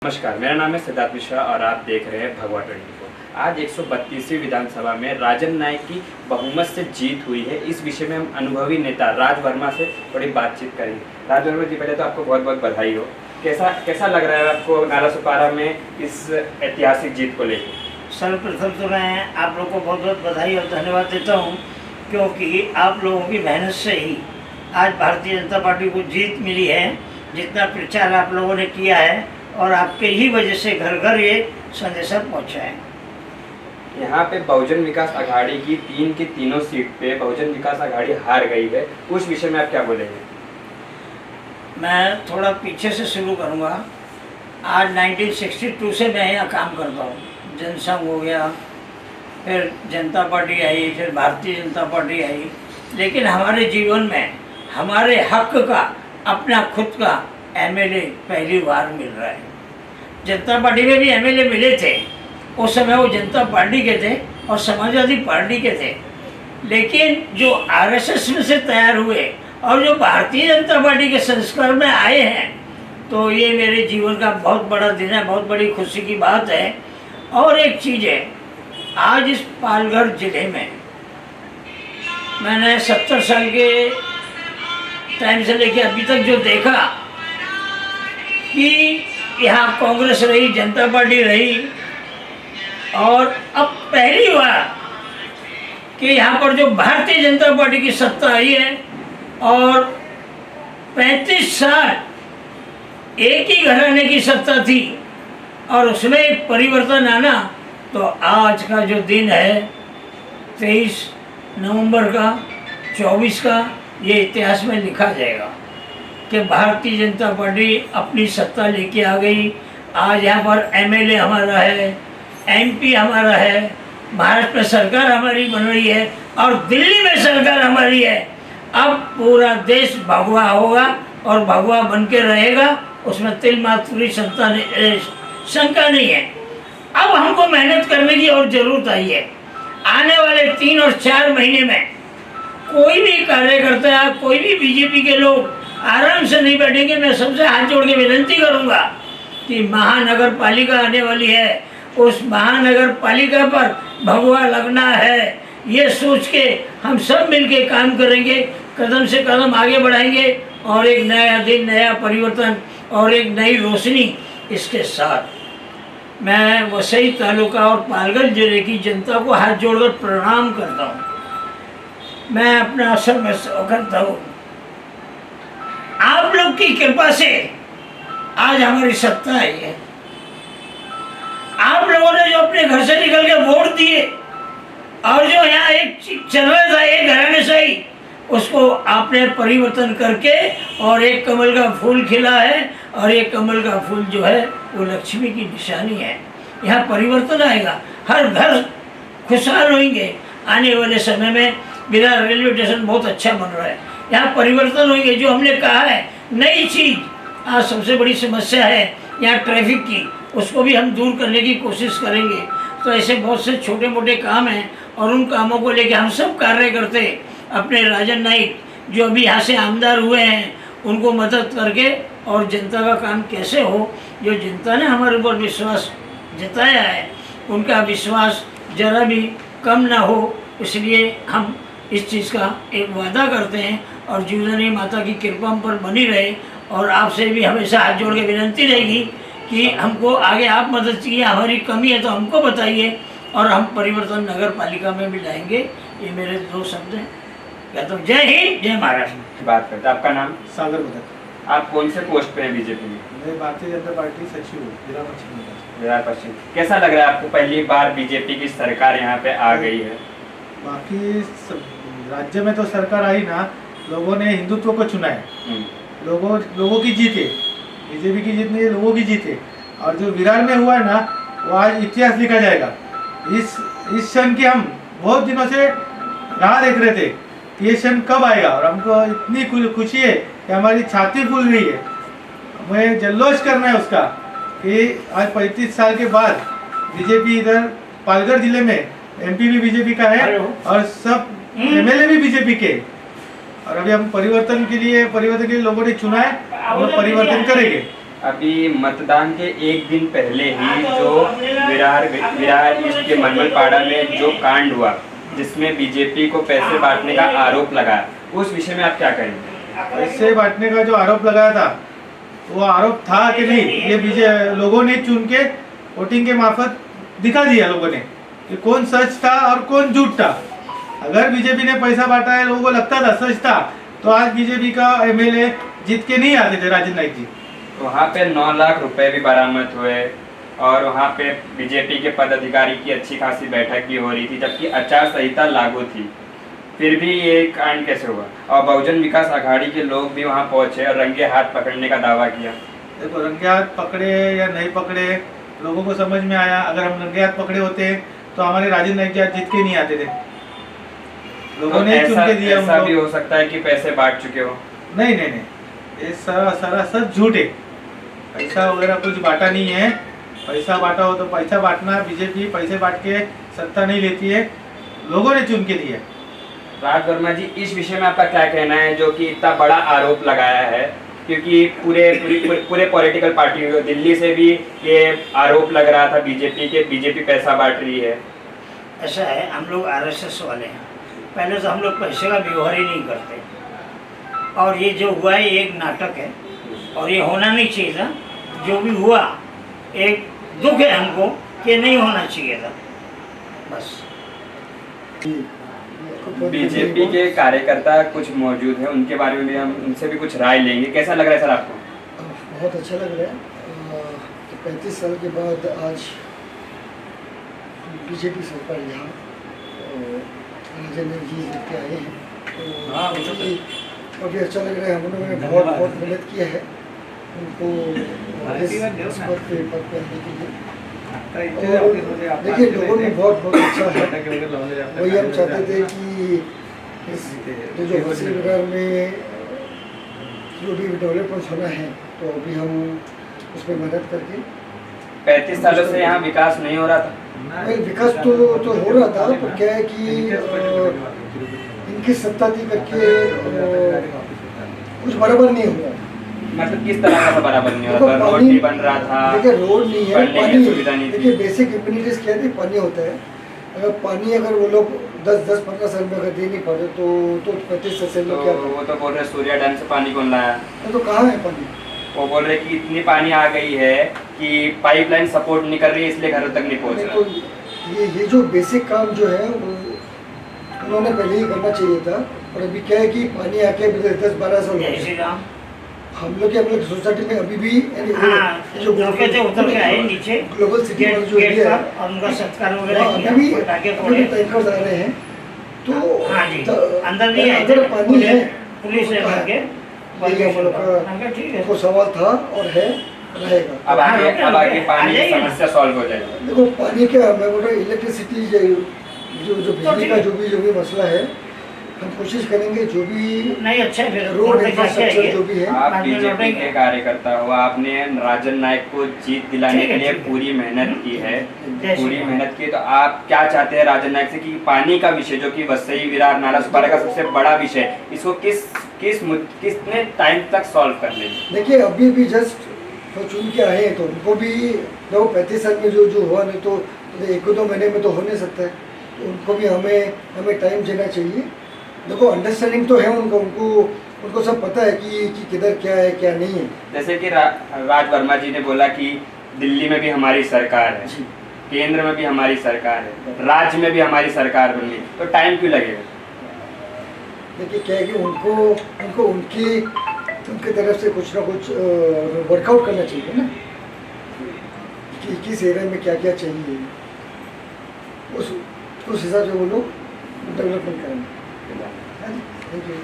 नमस्कार, मेरा नाम है सिद्धार्थ मिश्रा और आप देख रहे हैं भगवा 24। आज 132वीं विधानसभा में राजन नाईक की बहुमत से जीत हुई है। इस विषय में हम अनुभवी नेता राज वर्मा से थोड़ी बातचीत करेंगे। राज वर्मा जी, पहले तो आपको बहुत बहुत बधाई हो। कैसा लग रहा है आपको नालासोपारा में इस ऐतिहासिक जीत को लेकर? सर्वप्रथम तो मैं आप लोग को बहुत बहुत बधाई और धन्यवाद देता हूँ, क्योंकि आप लोगों की मेहनत से ही आज भारतीय जनता पार्टी को जीत मिली है। जितना प्रचार आप लोगों ने किया है और आपके ही वजह से घर घर ये संदेशा पहुँचा है। यहाँ पे बहुजन विकास अघाड़ी की 3 की तीनों सीट पे बहुजन विकास अघाड़ी हार गई है। उस विषय में आप क्या बोलेंगे? मैं थोड़ा पीछे से शुरू करूँगा। आज 1962 से मैं यहाँ काम करता हूँ। जनसंघ हो गया, फिर जनता पार्टी आई, फिर भारतीय जनता पार्टी आई, लेकिन हमारे जीवन में हमारे हक का अपना खुद का एमएलए पहली बार मिल रहा है। जनता पार्टी में भी एमएलए मिले थे, उस समय वो जनता पार्टी के थे और समाजवादी पार्टी के थे, लेकिन जो आरएसएस में से तैयार हुए और जो भारतीय जनता पार्टी के संस्कार में आए हैं, तो ये मेरे जीवन का बहुत बड़ा दिन है, बहुत बड़ी खुशी की बात है। और एक चीज़ है, आज इस पालघर जिले में मैंने 70 साल के टाइम से लेकर अभी तक जो देखा कि यहाँ कांग्रेस रही, जनता पार्टी रही, और अब पहली बार कि यहाँ पर जो भारतीय जनता पार्टी की सत्ता आई है और 35 साल एक ही घराने की सत्ता थी और उसमें एक परिवर्तन आना, तो आज का जो दिन है 23 नवंबर का 24 का, ये इतिहास में लिखा जाएगा कि भारतीय जनता पार्टी अपनी सत्ता लेके आ गई। आज यहाँ पर एमएलए हमारा है, एमपी हमारा है, महाराष्ट्र में सरकार हमारी बन रही है और दिल्ली में सरकार हमारी है। अब पूरा देश भगवा होगा और भगवा बन के रहेगा, उसमें तिल मात्र की शंका नहीं है। अब हमको मेहनत करने की और ज़रूरत आई है। आने वाले 3 और 4 महीने में कोई भी कार्यकर्ता, कोई भी बीजेपी के लोग आराम से नहीं बैठेंगे। मैं सबसे हाथ जोड़ के विनती करूंगा कि महानगर पालिका आने वाली है, उस महानगर पालिका पर भगवा लगना है, ये सोच के हम सब मिलके काम करेंगे, कदम से कदम आगे बढ़ाएंगे और एक नया दिन, नया परिवर्तन और एक नई रोशनी। इसके साथ मैं वसई तालुका और पालघर जिले की जनता को हाथ जोड़कर प्रणाम करता हूँ। मैं अपना अवसर में करता हूँ, आप लोग की कृपा से आज हमारी सत्ता आई है। आप लोगों ने जो अपने घर से निकल के वोट दिए और जो यहाँ एक चल रहा था, एक घराने से ही, उसको आपने परिवर्तन करके और एक कमल का फूल खिला है और एक कमल का फूल जो है वो लक्ष्मी की निशानी है। यहाँ परिवर्तन आएगा, हर घर खुशहाल होंगे। आने वाले समय में मेरा रेलवे स्टेशन बहुत अच्छा बन रहा है, यहाँ परिवर्तन होंगे। जो हमने कहा है नई चीज़, आज सबसे बड़ी समस्या है यहाँ ट्रैफिक की, उसको भी हम दूर करने की कोशिश करेंगे। तो ऐसे बहुत से छोटे मोटे काम हैं और उन कामों को लेकर हम सब कार्य करते। अपने राजन नाईक जो अभी यहाँ से आमदार हुए हैं, उनको मदद करके और जनता का काम कैसे हो, जो जनता ने हमारे ऊपर विश्वास जताया है, उनका विश्वास ज़रा भी कम ना हो, इसलिए हम इस चीज़ का एक वादा करते हैं। और जीवनी माता की कृपा हम पर बनी रहे और आपसे भी हमेशा हाथ जोड़ के विनती रहेगी कि हमको आगे आप मदद कीजिए, हमारी कमी है तो हमको बताइए और हम परिवर्तन नगर पालिका में भी लाएंगे। ये मेरे 2 शब्द हैं। कहता हूँ जय हिंद, जय महाराष्ट्र। बात करते हैं, आपका नाम? सागर भगत। आप कौन से पोस्ट पे हैं बीजेपी में? मैं भारतीय जनता पार्टी सचिव हूँ, जिला पश्चिम। बिहार पश्चिम। कैसा लग रहा है आपको, पहली बार बीजेपी की सरकार यहाँ पे आ गई है? बाकी राज्य में तो सरकार आई ना, लोगों ने हिंदुत्व को चुना है। लोगों की जीत है, बीजेपी की जीत नहीं है, लोगों की जीत है। और जो विरार में हुआ है ना, वो आज इतिहास लिखा जाएगा। इस क्षण की हम बहुत दिनों से राह देख रहे थे कि ये क्षण कब आएगा, और हमको इतनी खुशी है कि हमारी छाती फूल रही है। हमें जल्लोष करना है उसका कि आज 35 साल के बाद बीजेपी इधर पालघर जिले में एमपी भी बीजेपी का है और सब एमएलए भी बीजेपी के। और अभी हम परिवर्तन के लिए लोगों ने चुना है, हम परिवर्तन करेंगे। अभी मतदान के एक दिन पहले ही जो विरार ईस्ट के मनमलपाड़ा में जो कांड हुआ, जिसमें बीजेपी को पैसे बांटने का आरोप लगा, उस विषय में आप क्या कहेंगे? पैसे बांटने का जो आरोप लगाया था, वो आरोप था कि नहीं, ये बीजेपी लोगों ने चुन के वोटिंग के मार्फत दिखा दिया लोगों ने कि कौन सच था और कौन झूठ था। अगर बीजेपी ने पैसा बांटा है, लोगों को लगता था सच था, तो आज बीजेपी का एमएलए जीत के नहीं आते थे राजन नाईक जी। वहाँ पे 9 लाख रुपए भी बरामद हुए और वहाँ पे बीजेपी के पदाधिकारी की अच्छी खासी बैठक भी हो रही थी, जबकि आचार संहिता लागू थी। फिर भी ये कांड कैसे हुआ? और बहुजन विकास आघाड़ी के लोग भी वहाँ पहुंचे और रंगे हाथ पकड़ने का दावा किया। देखो, रंगे हाथ पकड़े या नहीं पकड़े, लोगों को समझ में आया। अगर हम रंगे हाथ पकड़े होते तो हमारे राजन नाईक जी आज जीत के नहीं आते थे। लोगों ने चुन के दिया। ऐसा भी हो सकता है कि पैसे बांट चुके हो। नहीं, ये सारा सब झूठ है। पैसा वगैरह कुछ बांटा नहीं है। पैसा बांटा हो तो पैसा बांटना, बीजेपी पैसे बांट के सत्ता नहीं लेती है, लोगों ने चुन के दिया। राज वर्मा जी, इस विषय में आपका क्या कहना है जो कि इतना बड़ा आरोप लगाया है? क्योंकि पूरे पॉलिटिकल पार्टी, दिल्ली से भी ये आरोप लग रहा था बीजेपी पैसा बांट रही है। ऐसा है, हम लोग आरएसएस वाले हैं। पहले तो हम लोग पैसे का व्यवहार ही नहीं करते, और ये जो हुआ है एक नाटक है और ये होना नहीं चाहिए था। जो भी हुआ एक दुख है हमको कि नहीं होना चाहिए था, बस। बीजेपी के कार्यकर्ता कुछ मौजूद हैं, उनके बारे में भी हम उनसे भी कुछ राय लेंगे। कैसा लग रहा है सर आपको? बहुत अच्छा लग रहा है। 35 साल के बाद आज बीजेपी सरकार यहाँ राजन जी लेके आए हैं, तो काफ़ी अच्छा लग रहा है। हम लोगों ने बहुत मेहनत किया है उनको इस पद पे आने के लिए। देखिए, लोगों ने बहुत अच्छा है। वही हम चाहते थे कि इस जो बस्ती विरार में जो भी डेवलपमेंट होना है, तो अभी हम उसमें मदद करके 35 सालों से यहाँ विकास नहीं हो रहा था। नहीं, विकास तो हो रहा था, पर क्या है कि इनकी सत्ता थी करके कुछ बराबर नहीं हुआ। मतलब किस तरह का बराबर नहीं हो रहा था? रोड नहीं बन रहा था। देखिए, रोड नहीं है, पानी सुविधा नहीं थी। देखिए, बेसिक इम्यूनिटीज क्या है, पानी होता है। अगर वो लोग 10-15 साल में अगर दे नहीं पाते तो 35 साल लोग क्या? वो तो बोल रहे सूर्या डैम से पानी कौन लाया? तो कहाँ है पानी? वो बोल रहे कि इतनी पानी आ गई है कि पाइपलाइन सपोर्ट नहीं कर रही है, इसलिए घरों तक नहीं पहुंच रहा। तो ये जो बेसिक काम जो है वो उन्होंने पहले ही करना चाहिए था। और अभी क्या है कि पानी आके 10-12 साल हो गए। हम लोग की सोसाइटी में अभी भी जो उतर के आए नीचे ग्लोबल सिटी गेट जो एरिया है, पर उनका सत्कार वगैरह अभी किया, भी पटाखे टैंकर्स आ रहे हैं। तो हाँ जी, अंदर नहीं आए अगर पानी है, पुलिस ने भर के ये हम लोग का को सवाल था और है, रहेगा। अब आगे पानी की समस्या सॉल्व हो जाएगी। देखो, पानी क्या, मैं बोल रहा हूँ, इलेक्ट्रिसिटी जो बिजली का जो भी मसला है, हम कोशिश करेंगे जो भी नहीं। अच्छा, फिर रोड इंफ्रास्ट्रक्चर जो भी है। आप बीजेपी के कार्यकर्ता हो, आपने राजन नाईक को जीत दिलाने के लिए पूरी मेहनत की है, तो आप क्या चाहते हैं राजन नाईक से कि पानी का विषय जो कि वसई विरार नाला सुपारा का सबसे बड़ा विषय, इसको किसने टाइम तक सॉल्व कर लेंगे? देखिए, अभी जस्ट तो चुन के आए हैं, तो उनको भी देखो 35 साल में जो हुआ, नहीं तो 1-2 महीने में तो हो नहीं सकता है। तो उनको भी हमें टाइम देना चाहिए। देखो, अंडरस्टैंडिंग तो है उनको सब पता है कि किधर क्या है क्या नहीं है। जैसे कि राज वर्मा जी ने बोला कि दिल्ली में भी हमारी सरकार है, केंद्र में भी हमारी सरकार है, राज्य में भी हमारी सरकार बनी, तो टाइम क्यों लगेगा? देखिए, क्या है कि उनको उनकी तरफ से कुछ ना कुछ वर्कआउट करना चाहिए ना, कि किस एरिया में क्या क्या चाहिए, उस हिसाब से वो लोग डेवलपमेंट करेंगे। Thank you.